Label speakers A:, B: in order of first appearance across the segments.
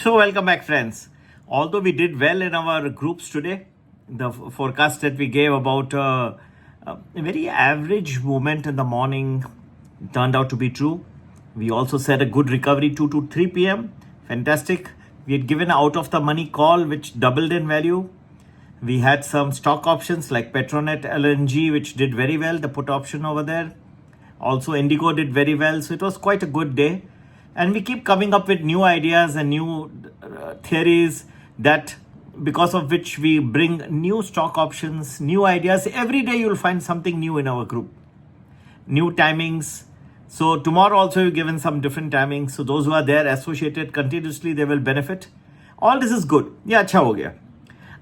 A: So, welcome back, friends. Although we did well in our groups today, the forecast that we gave about a very average movement in the morning turned out to be true. We also said a good recovery 2 to 3 p.m. Fantastic. We had given out of the money call, which doubled in value. We had some stock options like Petronet LNG, which did very well, the put option over there. Also, Indigo did very well. So, it was quite a good day. And we keep coming up with new ideas and new theories that because of which we bring new stock options, new ideas. Every day you'll find something new in our group. New timings. So tomorrow also we've given some different timings. So those who are there associated continuously, they will benefit. All this is good. ये अच्छा हो गया.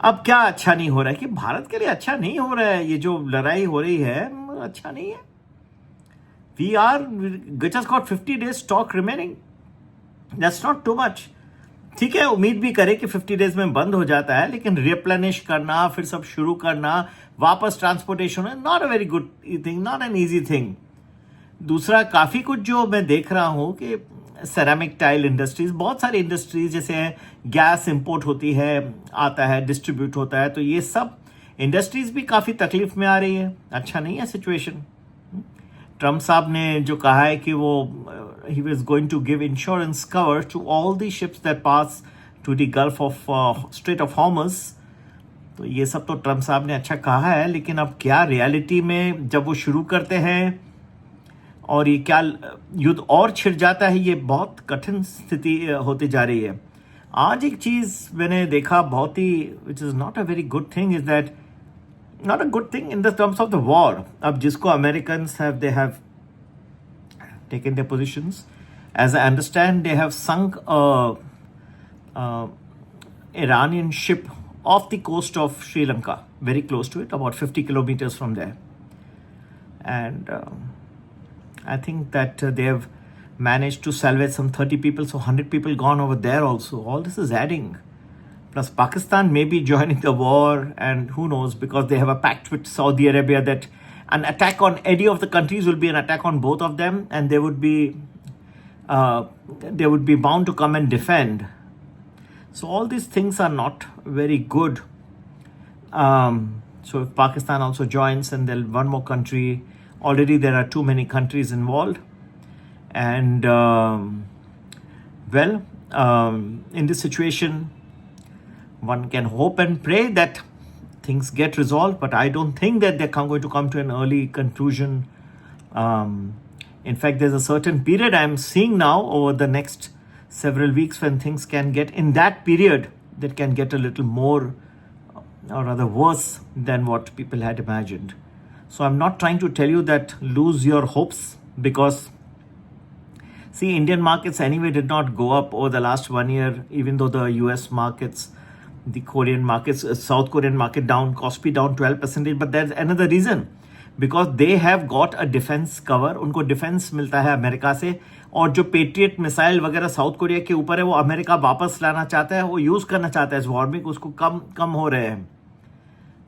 A: अब क्या अच्छा नहीं हो रहा है कि भारत के लिए अच्छा नहीं हो रहा है. ये जो लड़ाई हो रही है अच्छा नहीं है. We just got 50 days stock remaining. That's not too much. ठीक है, उम्मीद भी करें कि 50 डेज में बंद हो जाता है, लेकिन रिप्लेनिश करना, फिर सब शुरू करना, वापस ट्रांसपोर्टेशन है, not a very good thing, not an easy thing. दूसरा, काफी कुछ जो मैं देख रहा हूं कि सेरामिक टाइल इंडस्ट्रीज, बहुत सारी इंडस्ट्रीज जैसे गैस इंपोर्ट होती है, आता है, डिस्ट्रीब्यूट होता है, तो ये सब इंडस्ट्रीज भी काफी तकलीफ में आ रही है. अच्छा नहीं है सिचुएशन. ट्रम्प साहब ने जो कहा है कि वो he was going to give insurance cover to all the ships that pass to the Gulf of Strait of Hormuz. तो ये सब तो ट्रम्प साहब ने अच्छा कहा है, लेकिन अब क्या रियलिटी में जब वो शुरू करते हैं और ये क्या युद्ध और छिड़ जाता है, ये बहुत कठिन स्थिति होती जा रही है. आज एक चीज मैंने देखा बहुत ही, which is not a very good thing, is that not a good thing in the terms of the war. अब जिसको Americans they have taken their positions. As I understand, they have sunk a Iranian ship off the coast of Sri Lanka, very close to it, about 50 kilometers from there. And I think that they have managed to salvage some 30 people, so 100 people gone over there also. All this is adding. Plus, Pakistan may be joining the war, and who knows, because they have a pact with Saudi Arabia that an attack on any of the countries will be an attack on both of them, and they would be bound to come and defend. So all these things are not very good. So if Pakistan also joins, and then one more country, already there are too many countries involved, and in this situation, one can hope and pray that things get resolved, but I don't think that they're going to come to an early conclusion. In fact, there's a certain period I'm seeing now over the next several weeks when things can get, in that period, that can get a little more, or rather worse than what people had imagined. So I'm not trying to tell you that lose your hopes, because see, Indian markets anyway did not go up over the last 1 year, even though the US markets, the Korean markets, South Korean market down, Kospi down 12%, but there's another reason, because they have got a defense cover. उनको defence मिलता है America से, और जो patriot missile वगैरह south Korea के ऊपर है वो अमेरिका वापस लाना चाहता है, वो यूज करना चाहता है इस वॉर में, उसको कम हो रहे हैं.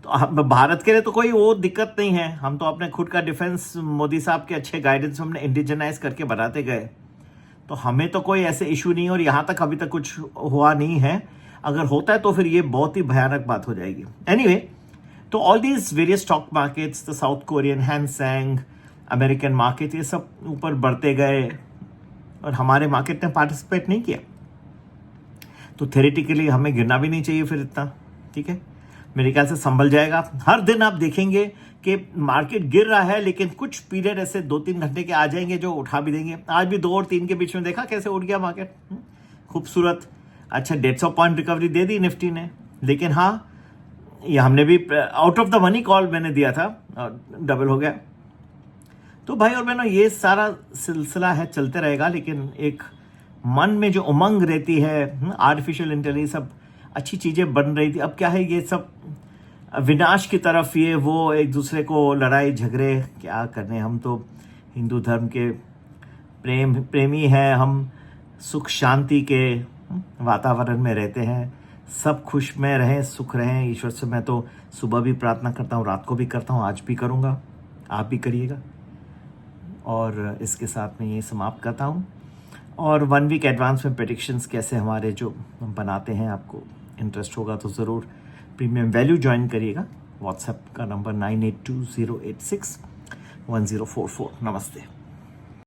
A: तो भारत के लिए तो कोई वो दिक्कत नहीं है. हम तो अपने खुद का डिफेंस मोदी साहब के अच्छे गाइडेंस में हमने इंडिजनाइज करके बनाते गए, तो हमें तो कोई ऐसे इशू नहीं, और यहाँ तक अभी तक कुछ हुआ नहीं है. अगर होता है तो फिर ये बहुत ही भयानक बात हो जाएगी. एनीवे, तो all these various stock markets, the south Korean, Hang Seng, American market, ये सब ऊपर बढ़ते गए, और हमारे मार्केट ने पार्टिसिपेट नहीं किया. तो थ्योरेटिकली हमें गिरना भी नहीं चाहिए फिर इतना. ठीक है, मेरे ख्याल से संभल जाएगा. हर दिन आप देखेंगे कि मार्केट गिर रहा है, लेकिन कुछ पीरियड ऐसे 2-3 घंटे के आ जाएंगे जो उठा भी देंगे. आज भी 2 और 3 के बीच में देखा कैसे उठ गया मार्केट, खूबसूरत. अच्छा, 150 पॉइंट रिकवरी दे दी निफ्टी ने. लेकिन हाँ, ये हमने भी out of the money call मैंने दिया था, डबल हो गया. तो भाई और बहनों, ये सारा सिलसिला है, चलते रहेगा. लेकिन एक मन में जो उमंग रहती है, आर्टिफिशियल इंटेलिजेंस, सब अच्छी चीजें बन रही थी, अब क्या है, ये सब विनाश की तरफ, ये वो एक दूसरे को लड़ाई झगड़े, क्या करने. हम तो हिंदू धर्म के प्रेमी हैं, हम सुख शांति के वातावरण में रहते हैं. सब खुश में रहें, सुख रहें. ईश्वर से मैं तो सुबह भी प्रार्थना करता हूँ, रात को भी करता हूँ, आज भी करूँगा, आप भी करिएगा. और इसके साथ मैं ये समाप्त करता हूँ. और 1 वीक एडवांस में प्रेडिक्शंस कैसे हमारे जो हम बनाते हैं, आपको इंटरेस्ट होगा तो ज़रूर प्रीमियम वैल्यू ज्वाइन करिएगा। व्हाट्सएप का नंबर 9820861044। नमस्ते।